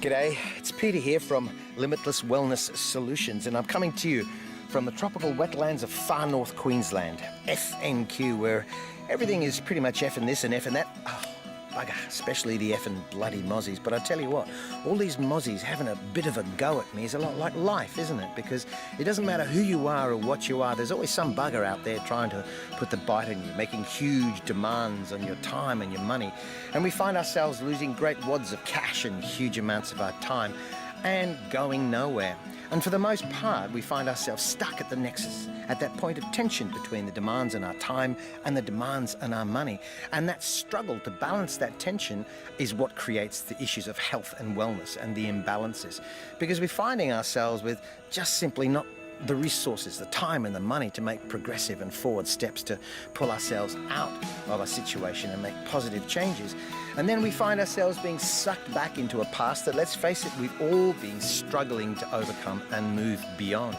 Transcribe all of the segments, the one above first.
G'day, it's Peter here from Limitless Wellness Solutions, and I'm coming to you from the tropical wetlands of far north Queensland, FNQ, where everything is pretty much F and this and F and that. Oh, bugger, especially the F and bloody mozzies. But I tell you what, all these mozzies having a bit of a go at me is a lot like life, isn't it? Because it doesn't matter who you are or what you are, there's always some bugger out there trying to put the bite on you, making huge demands on your time and your money. And we find ourselves losing great wads of cash and huge amounts of our time and going nowhere. And for the most part, we find ourselves stuck at the nexus, at that point of tension between the demands on our time and the demands on our money. And that struggle to balance that tension is what creates the issues of health and wellness and the imbalances. Because we're finding ourselves with just simply not the resources, the time and the money to make progressive and forward steps to pull ourselves out of a situation and make positive changes. And then we find ourselves being sucked back into a past that, let's face it, we've all been struggling to overcome and move beyond.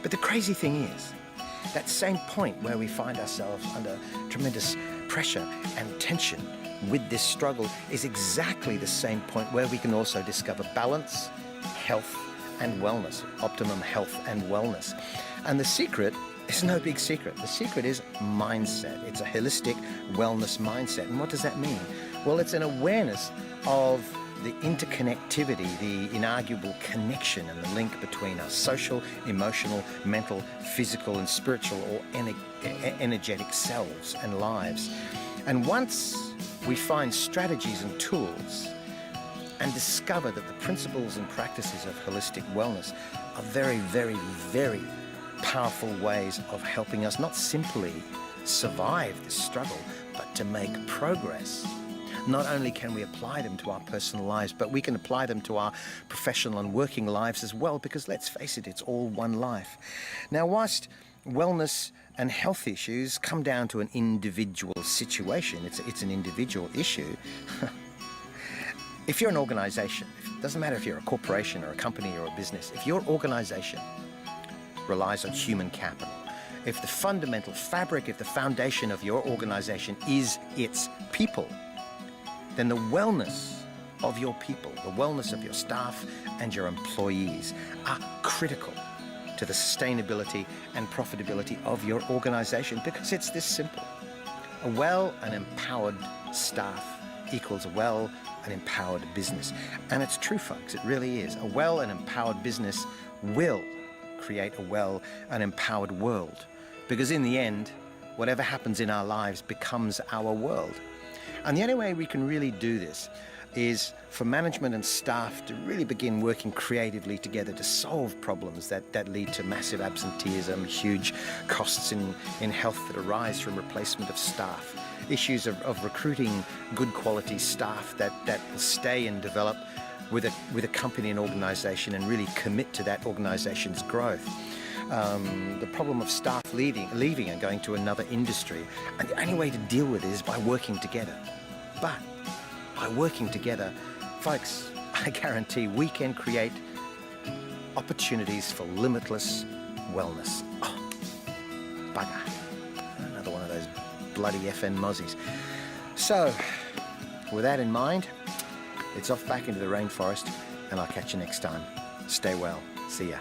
But the crazy thing is, that same point where we find ourselves under tremendous pressure and tension with this struggle is exactly the same point where we can also discover balance, health, and wellness, optimum health and wellness. And the secret is no big secret. The secret is mindset. It's a holistic wellness mindset. And what does that mean? Well, it's an awareness of the interconnectivity, the inarguable connection and the link between our social, emotional, mental, physical, and spiritual or energetic selves and lives. And once we find strategies and tools and discover that the principles and practices of holistic wellness are very, very, very powerful ways of helping us not simply survive this struggle, but to make progress. Not only can we apply them to our personal lives, but we can apply them to our professional and working lives as well, because let's face it, it's all one life. Now, whilst wellness and health issues come down to an individual situation, it's an individual issue. If you're an organization, it doesn't matter if you're a corporation or a company or a business, if your organization relies on human capital, if the fundamental fabric, if the foundation of your organization is its people, then the wellness of your people, the wellness of your staff and your employees are critical to the sustainability and profitability of your organization, because it's this simple. A well and empowered staff equals a well and empowered business. And it's true, folks, it really is. A well and empowered business will create a well and empowered world, because in the end, whatever happens in our lives becomes our world. And the only way we can really do this is for management and staff to really begin working creatively together to solve problems that lead to massive absenteeism, huge costs in health that arise from replacement of staff, issues of recruiting good quality staff that will stay and develop with a company and organization and really commit to that organization's growth. The problem of staff leaving and going to another industry. And the only way to deal with it is by working together. But by working together, folks, I guarantee we can create opportunities for limitless wellness. Oh, bugger. Another one of those bloody FN mozzies. So, with that in mind, it's off back into the rainforest, and I'll catch you next time. Stay well. See ya.